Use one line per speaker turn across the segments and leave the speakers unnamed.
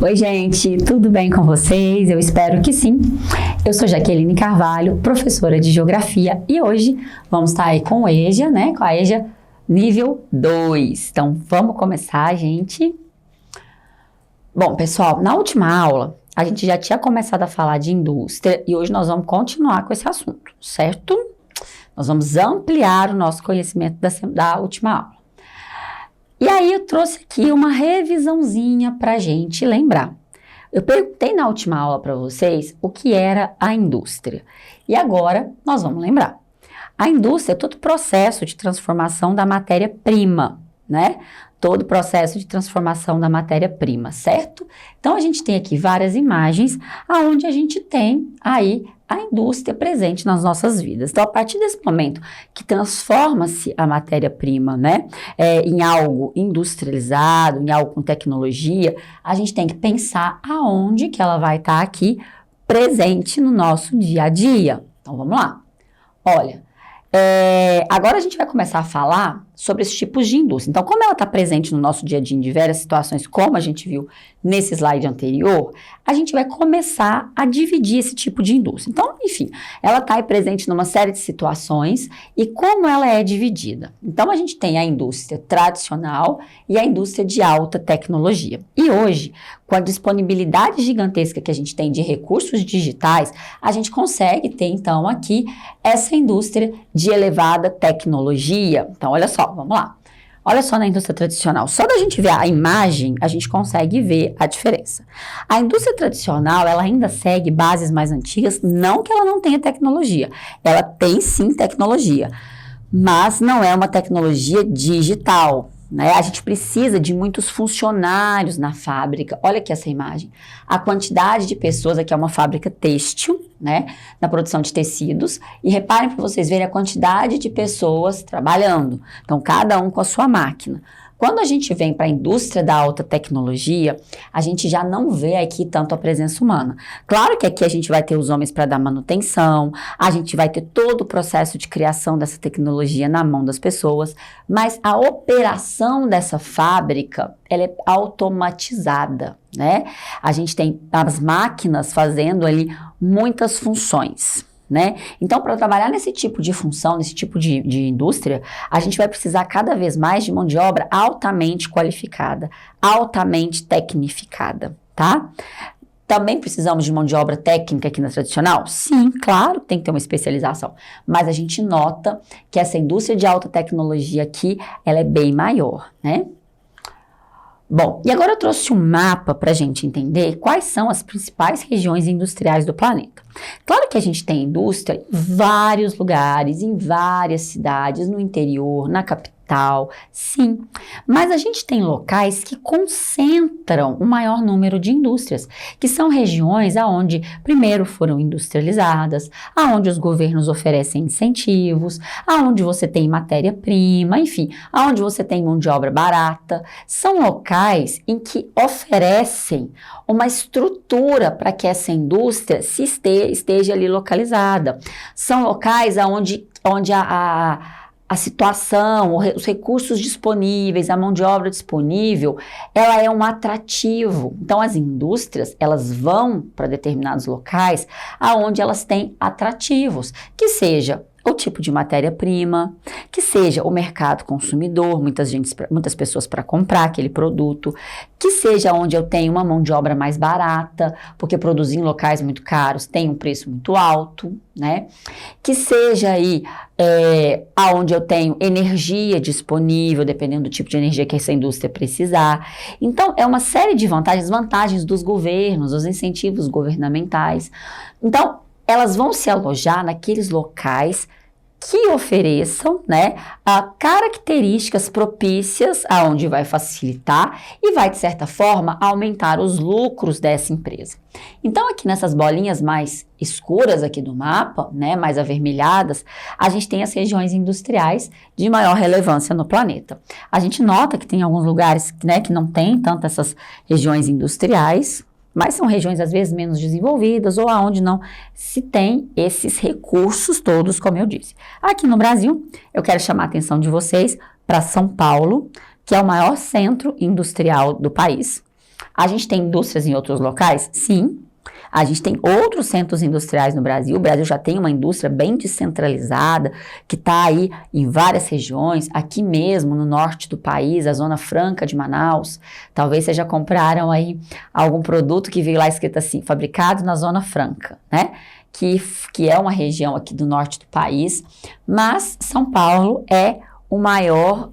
Oi, gente, tudo bem com vocês? Eu espero que sim. Eu sou Jaqueline Carvalho, professora de Geografia, e hoje vamos estar aí com o EJA, né? Com a EJA nível 2. Então, vamos começar, gente. Bom, pessoal, na última aula, a gente já tinha começado a falar de indústria e hoje nós vamos continuar com esse assunto, certo? Nós vamos ampliar o nosso conhecimento da última aula. E aí eu trouxe aqui uma revisãozinha para a gente lembrar. Eu perguntei na última aula para vocês o que era a indústria. E agora nós vamos lembrar. A indústria é todo o processo de transformação da matéria-prima, né? Todo o processo de transformação da matéria-prima, certo? Então, a gente tem aqui várias imagens onde a gente tem aí a indústria presente nas nossas vidas. Então, a partir desse momento que transforma-se a matéria-prima, né, em algo industrializado, em algo com tecnologia, a gente tem que pensar aonde que ela vai estar aqui presente no nosso dia a dia. Então, vamos lá. Olha, agora a gente vai começar a falar sobre esses tipos de indústria. Então, como ela está presente no nosso dia a dia em diversas situações, como a gente viu nesse slide anterior, a gente vai começar a dividir esse tipo de indústria. Então, enfim, ela está aí presente numa série de situações e como ela é dividida. Então, a gente tem a indústria tradicional e a indústria de alta tecnologia. E hoje, com a disponibilidade gigantesca que a gente tem de recursos digitais, a gente consegue ter, então, aqui essa indústria de elevada tecnologia. Então, olha só, vamos lá. Olha só na indústria tradicional. Só da gente ver a imagem, a gente consegue ver a diferença. A indústria tradicional, ela ainda segue bases mais antigas, não que ela não tenha tecnologia. Ela tem sim tecnologia, mas não é uma tecnologia digital, né? A gente precisa de muitos funcionários na fábrica. Olha aqui essa imagem. A quantidade de pessoas, aqui é uma fábrica têxtil, né? Na produção de tecidos. E reparem para vocês verem a quantidade de pessoas trabalhando. Então, cada um com a sua máquina. Quando a gente vem para a indústria da alta tecnologia, a gente já não vê aqui tanto a presença humana. Claro que aqui a gente vai ter os homens para dar manutenção, a gente vai ter todo o processo de criação dessa tecnologia na mão das pessoas, mas a operação dessa fábrica, ela é automatizada, né? A gente tem as máquinas fazendo ali muitas funções, né? Então, para trabalhar nesse tipo de função, nesse tipo de indústria, a gente vai precisar cada vez mais de mão de obra altamente qualificada, altamente tecnificada, tá? Também precisamos de mão de obra técnica aqui na tradicional? Sim, claro, tem que ter uma especialização, mas a gente nota que essa indústria de alta tecnologia aqui, ela é bem maior, né? Bom, e agora eu trouxe um mapa para a gente entender quais são as principais regiões industriais do planeta. Claro que a gente tem indústria em vários lugares, em várias cidades, no interior, na capital, sim. Mas a gente tem locais que concentram o maior número de indústrias, que são regiões aonde primeiro foram industrializadas, aonde os governos oferecem incentivos, aonde você tem matéria-prima, enfim, aonde você tem mão de obra barata. São locais em que oferecem uma estrutura para que essa indústria esteja ali localizada. São locais onde a situação, os recursos disponíveis, a mão de obra disponível, ela é um atrativo. Então, as indústrias, elas vão para determinados locais aonde elas têm atrativos, que seja o tipo de matéria-prima, que seja o mercado consumidor, muitas pessoas para comprar aquele produto, que seja onde eu tenho uma mão de obra mais barata, porque produzir em locais muito caros tem um preço muito alto, né? Que seja aí aonde eu tenho energia disponível, dependendo do tipo de energia que essa indústria precisar. Então, é uma série de vantagens dos governos, os incentivos governamentais. Então, elas vão se alojar naqueles locais que ofereçam, né, características propícias aonde vai facilitar e vai, de certa forma, aumentar os lucros dessa empresa. Então, aqui nessas bolinhas mais escuras aqui do mapa, né, mais avermelhadas, a gente tem as regiões industriais de maior relevância no planeta. A gente nota que tem alguns lugares, né, que não tem tanto essas regiões industriais, mas são regiões às vezes menos desenvolvidas ou aonde não se tem esses recursos todos, como eu disse. Aqui no Brasil, eu quero chamar a atenção de vocês para São Paulo, que é o maior centro industrial do país. A gente tem indústrias em outros locais? Sim. A gente tem outros centros industriais no Brasil. O Brasil já tem uma indústria bem descentralizada, que está aí em várias regiões, aqui mesmo no norte do país, a Zona Franca de Manaus. Talvez vocês já compraram aí algum produto que veio lá escrito assim, fabricado na Zona Franca, né? Que é uma região aqui do norte do país. Mas São Paulo é o maior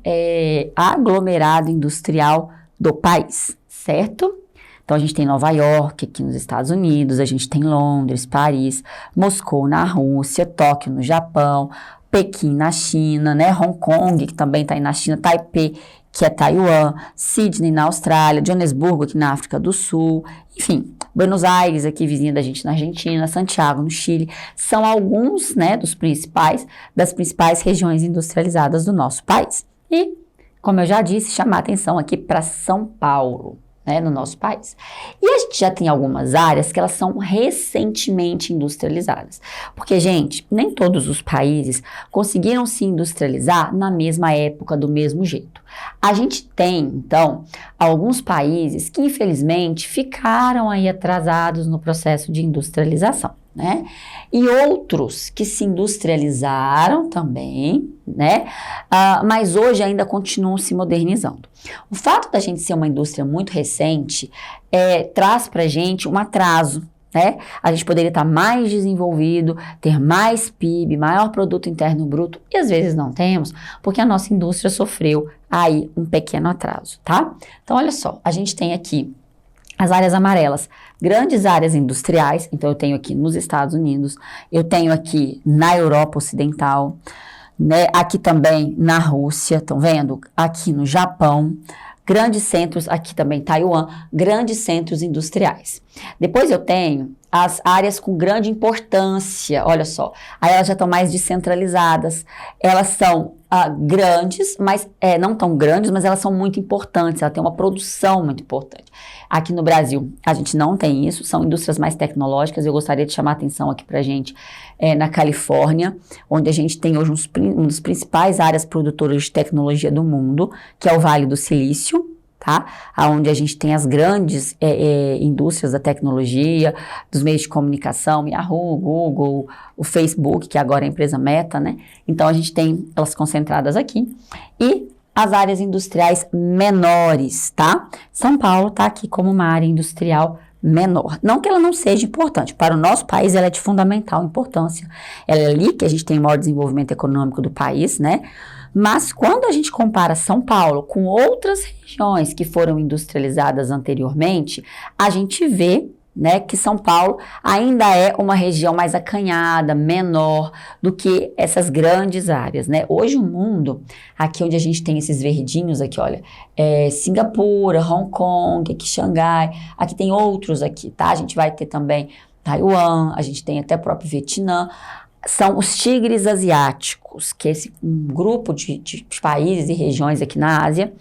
aglomerado industrial do país, certo? Então, a gente tem Nova York, aqui nos Estados Unidos, a gente tem Londres, Paris, Moscou na Rússia, Tóquio no Japão, Pequim na China, né? Hong Kong, que também está aí na China, Taipei, que é Taiwan, Sydney na Austrália, Joanesburgo aqui na África do Sul, enfim, Buenos Aires aqui vizinha da gente na Argentina, Santiago no Chile, são alguns, né, das principais regiões industrializadas do nosso país. E, como eu já disse, chamar atenção aqui para São Paulo, né, no nosso país. E a gente já tem algumas áreas que elas são recentemente industrializadas. Porque, gente, nem todos os países conseguiram se industrializar na mesma época, do mesmo jeito. A gente tem, então, alguns países que, infelizmente, ficaram aí atrasados no processo de industrialização, né? E outros que se industrializaram também, né? Mas hoje ainda continuam se modernizando. O fato da gente ser uma indústria muito recente traz pra gente um atraso, né? A gente poderia estar mais desenvolvido, ter mais PIB, maior produto interno bruto, e às vezes não temos, porque a nossa indústria sofreu aí um pequeno atraso, tá? Então, olha só, a gente tem aqui as áreas amarelas, grandes áreas industriais. Então, eu tenho aqui nos Estados Unidos, eu tenho aqui na Europa Ocidental, né? Aqui também na Rússia, estão vendo? Aqui no Japão, grandes centros, aqui também Taiwan, grandes centros industriais. Depois eu tenho as áreas com grande importância, olha só, aí elas já estão mais descentralizadas, elas são grandes, mas não tão grandes, mas elas são muito importantes, ela tem uma produção muito importante. Aqui no Brasil, a gente não tem isso, são indústrias mais tecnológicas. Eu gostaria de chamar a atenção aqui pra gente na Califórnia, onde a gente tem hoje uma das principais áreas produtoras de tecnologia do mundo, que é o Vale do Silício, tá? Onde a gente tem as grandes indústrias da tecnologia, dos meios de comunicação, Yahoo, Google, o Facebook, que agora é a empresa Meta, né? Então, a gente tem elas concentradas aqui. E as áreas industriais menores, tá? São Paulo tá aqui como uma área industrial menor. Não que ela não seja importante, para o nosso país ela é de fundamental importância. Ela é ali que a gente tem o maior desenvolvimento econômico do país, né? Mas quando a gente compara São Paulo com outras regiões que foram industrializadas anteriormente, a gente vê, né, que São Paulo ainda é uma região mais acanhada, menor do que essas grandes áreas, né? Hoje o mundo, aqui onde a gente tem esses verdinhos aqui, olha, Singapura, Hong Kong, aqui Xangai, aqui tem outros aqui, tá? A gente vai ter também Taiwan, a gente tem até o próprio Vietnã. São os tigres asiáticos, que é um grupo de países e regiões aqui na Ásia,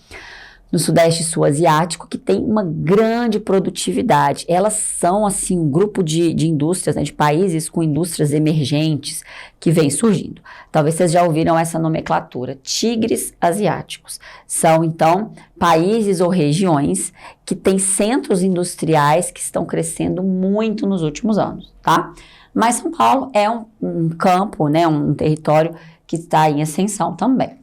no Sudeste e Sul Asiático, que tem uma grande produtividade. Elas são, assim, um grupo de indústrias, né, de países com indústrias emergentes que vem surgindo. Talvez vocês já ouviram essa nomenclatura, tigres asiáticos. São, então, países ou regiões que têm centros industriais que estão crescendo muito nos últimos anos, tá? Mas São Paulo é um campo, né, um território que está em ascensão também.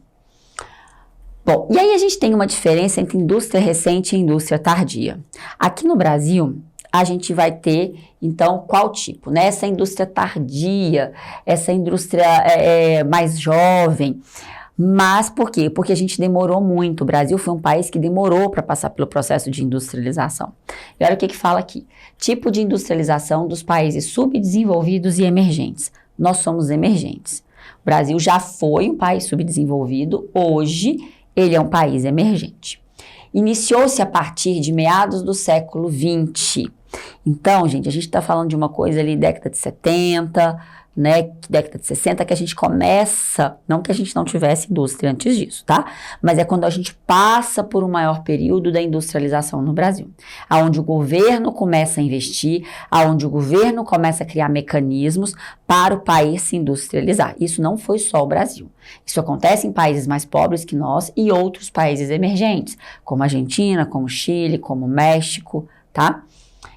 Bom, e aí a gente tem uma diferença entre indústria recente e indústria tardia. Aqui no Brasil, a gente vai ter, então, qual tipo, né? Essa indústria tardia, essa indústria mais jovem. Mas por quê? Porque a gente demorou muito. O Brasil foi um país que demorou para passar pelo processo de industrialização. E olha o que fala aqui. Tipo de industrialização dos países subdesenvolvidos e emergentes. Nós somos emergentes. O Brasil já foi um país subdesenvolvido, hoje ele é um país emergente. Iniciou-se a partir de meados do século XX. Então, gente, a gente está falando de uma coisa ali, década de 70, né, década de 60, que a gente começa, não que a gente não tivesse indústria antes disso, tá? Mas é quando a gente passa por um maior período da industrialização no Brasil, aonde o governo começa a investir, aonde o governo começa a criar mecanismos para o país se industrializar. Isso não foi só o Brasil. Isso acontece em países mais pobres que nós e outros países emergentes, como Argentina, como Chile, como México, tá?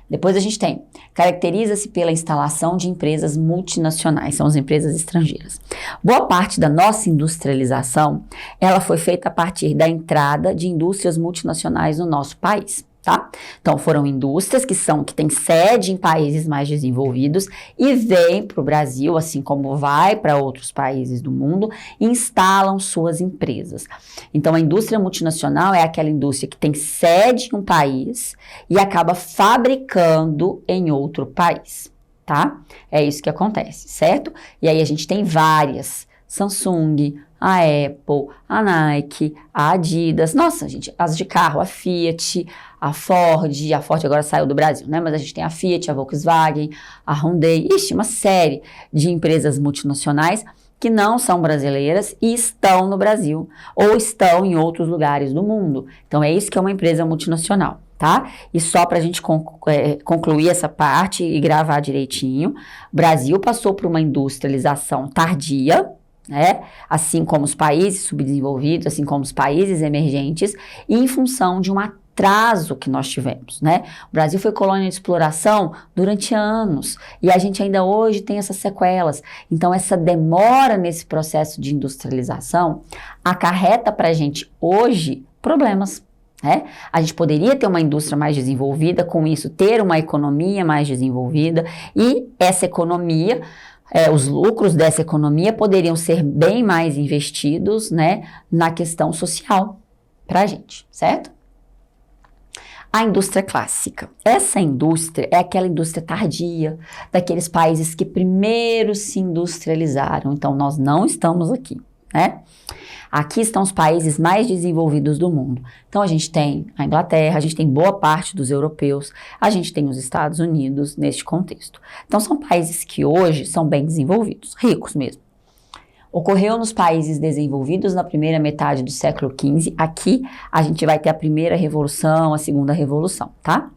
Depois a gente tem, caracteriza-se pela instalação de empresas multinacionais, são as empresas estrangeiras. Boa parte da nossa industrialização, ela foi feita a partir da entrada de indústrias multinacionais no nosso país. Tá? Então, foram indústrias que têm sede em países mais desenvolvidos e vêm para o Brasil, assim como vai para outros países do mundo, e instalam suas empresas. Então, a indústria multinacional é aquela indústria que tem sede em um país e acaba fabricando em outro país, tá? É isso que acontece, certo? E aí a gente tem várias, Samsung, a Apple, a Nike, a Adidas, nossa, gente, as de carro, a Fiat, a Ford agora saiu do Brasil, né? Mas a gente tem a Fiat, a Volkswagen, a Hyundai, uma série de empresas multinacionais que não são brasileiras e estão no Brasil ou estão em outros lugares do mundo. Então, é isso que é uma empresa multinacional, tá? E só para a gente concluir essa parte e gravar direitinho, o Brasil passou por uma industrialização tardia, né? Assim como os países subdesenvolvidos, assim como os países emergentes, e em função de um atraso que nós tivemos, né? O Brasil foi colônia de exploração durante anos e a gente ainda hoje tem essas sequelas. Então, essa demora nesse processo de industrialização acarreta para a gente hoje problemas. É? A gente poderia ter uma indústria mais desenvolvida, com isso ter uma economia mais desenvolvida e essa economia, os lucros dessa economia poderiam ser bem mais investidos, né, na questão social para a gente, certo? A indústria clássica. Essa indústria é aquela indústria tardia, daqueles países que primeiro se industrializaram. Então, nós não estamos aqui, né? Aqui estão os países mais desenvolvidos do mundo. Então, a gente tem a Inglaterra, a gente tem boa parte dos europeus, a gente tem os Estados Unidos neste contexto. Então, são países que hoje são bem desenvolvidos, ricos mesmo. Ocorreu nos países desenvolvidos na primeira metade do século XV. Aqui, a gente vai ter a primeira revolução, a segunda revolução, tá?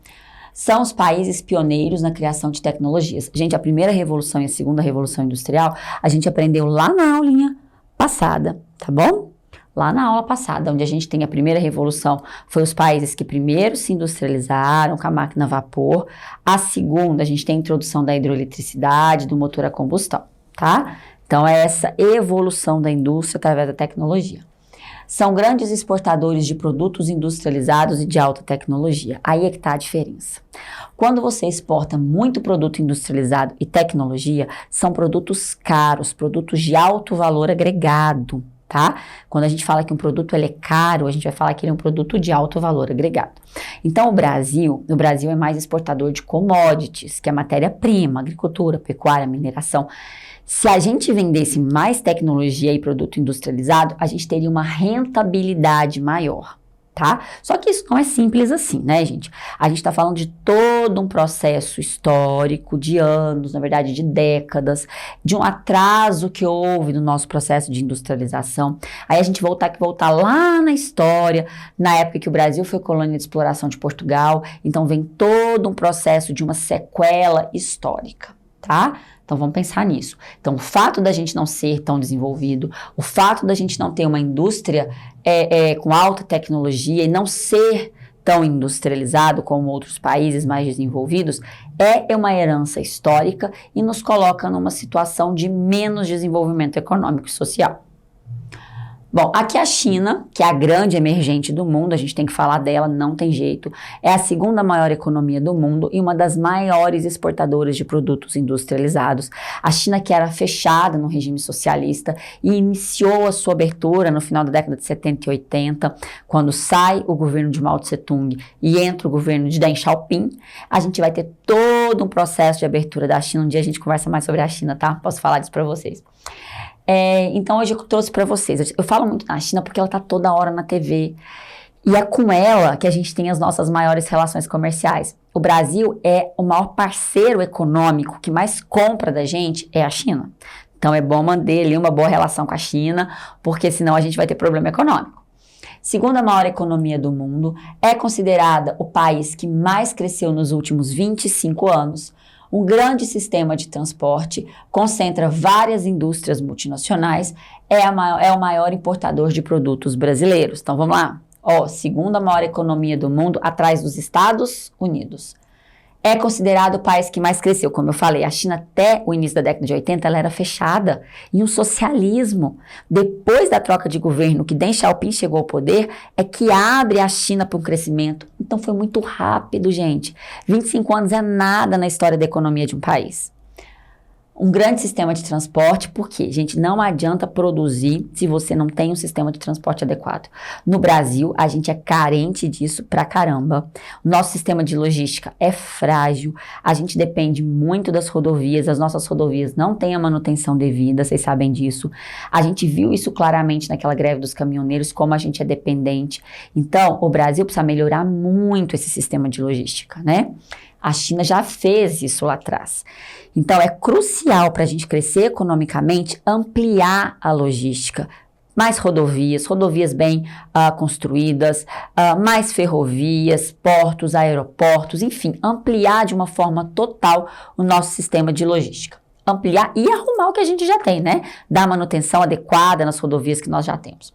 São os países pioneiros na criação de tecnologias. Gente, a primeira revolução e a segunda revolução industrial, a gente aprendeu lá na aulinha passada, tá bom? Lá na aula passada, onde a gente tem a primeira revolução, foi os países que primeiro se industrializaram com a máquina a vapor. A segunda, a gente tem a introdução da hidroeletricidade, do motor a combustão, tá? Então, é essa evolução da indústria através da tecnologia. São grandes exportadores de produtos industrializados e de alta tecnologia. Aí é que está a diferença. Quando você exporta muito produto industrializado e tecnologia, são produtos caros, produtos de alto valor agregado, tá? Quando a gente fala que um produto ele é caro, a gente vai falar que ele é um produto de alto valor agregado. Então, o Brasil é mais exportador de commodities, que é matéria-prima, agricultura, pecuária, mineração. Se a gente vendesse mais tecnologia e produto industrializado, a gente teria uma rentabilidade maior, tá? Só que isso não é simples assim, né, gente? A gente tá falando de todo um processo histórico, de anos, na verdade, de décadas, de um atraso que houve no nosso processo de industrialização. Aí a gente vai voltar lá na história, na época que o Brasil foi colônia de exploração de Portugal, então vem todo um processo de uma sequela histórica, tá? Então, vamos pensar nisso. Então, o fato da gente não ser tão desenvolvido, o fato da gente não ter uma indústria com alta tecnologia e não ser tão industrializado como outros países mais desenvolvidos, é uma herança histórica e nos coloca numa situação de menos desenvolvimento econômico e social. Bom, aqui a China, que é a grande emergente do mundo, a gente tem que falar dela, não tem jeito, é a segunda maior economia do mundo e uma das maiores exportadoras de produtos industrializados. A China, que era fechada no regime socialista e iniciou a sua abertura no final da década de 70 e 80, quando sai o governo de Mao Tse-tung e entra o governo de Deng Xiaoping, a gente vai ter todo um processo de abertura da China. Um dia a gente conversa mais sobre a China, tá? Posso falar disso para vocês. Então, hoje eu trouxe para vocês, eu falo muito na China porque ela tá toda hora na TV E é com ela que a gente tem as nossas maiores relações comerciais. O Brasil é o maior parceiro econômico que mais compra da gente é a China. Então é bom manter ali uma boa relação com a China, porque senão a gente vai ter problema econômico. Segunda maior economia do mundo, é considerada o país que mais cresceu nos últimos 25 anos. Um grande sistema de transporte, concentra várias indústrias multinacionais, é o maior importador de produtos brasileiros. Então vamos lá. Segunda maior economia do mundo, atrás dos Estados Unidos. É considerado o país que mais cresceu. Como eu falei, a China até o início da década de 80, ela era fechada em um socialismo. Depois da troca de governo, que Deng Xiaoping chegou ao poder, é que abre a China para um crescimento. Então foi muito rápido, gente. 25 anos é nada na história da economia de um país. Um grande sistema de transporte, porque, gente, não adianta produzir se você não tem um sistema de transporte adequado. No Brasil, a gente é carente disso pra caramba. O nosso sistema de logística é frágil, a gente depende muito das rodovias, as nossas rodovias não têm a manutenção devida, vocês sabem disso. A gente viu isso claramente naquela greve dos caminhoneiros, como a gente é dependente. Então, o Brasil precisa melhorar muito esse sistema de logística, né? A China já fez isso lá atrás. Então, é crucial para a gente crescer economicamente, ampliar a logística. Mais rodovias bem construídas, mais ferrovias, portos, aeroportos, enfim, ampliar de uma forma total o nosso sistema de logística. Ampliar e arrumar o que a gente já tem, né? Dar manutenção adequada nas rodovias que nós já temos.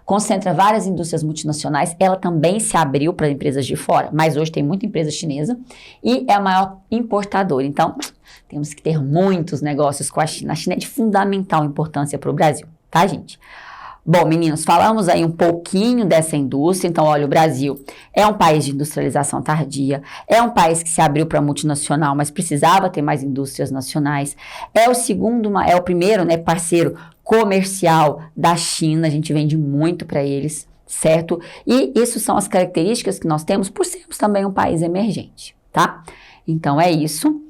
Concentra várias indústrias multinacionais, ela também se abriu para empresas de fora, mas hoje tem muita empresa chinesa e é a maior importadora. Então, temos que ter muitos negócios com a China. A China é de fundamental importância para o Brasil, tá, gente? Bom, meninos, falamos aí um pouquinho dessa indústria. Então, olha, o Brasil é um país de industrialização tardia, é um país que se abriu para multinacional, mas precisava ter mais indústrias nacionais. É o primeiro, né, parceiro comercial da China, a gente vende muito para eles, certo? E isso são as características que nós temos por sermos também um país emergente, tá? Então é isso.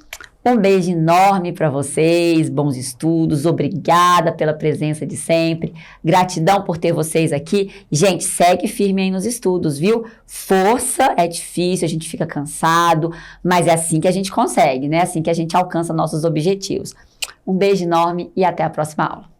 Um beijo enorme para vocês, bons estudos, obrigada pela presença de sempre, gratidão por ter vocês aqui. Gente, segue firme aí nos estudos, viu? Força, é difícil, a gente fica cansado, mas é assim que a gente consegue, né? É assim que a gente alcança nossos objetivos. Um beijo enorme e até a próxima aula.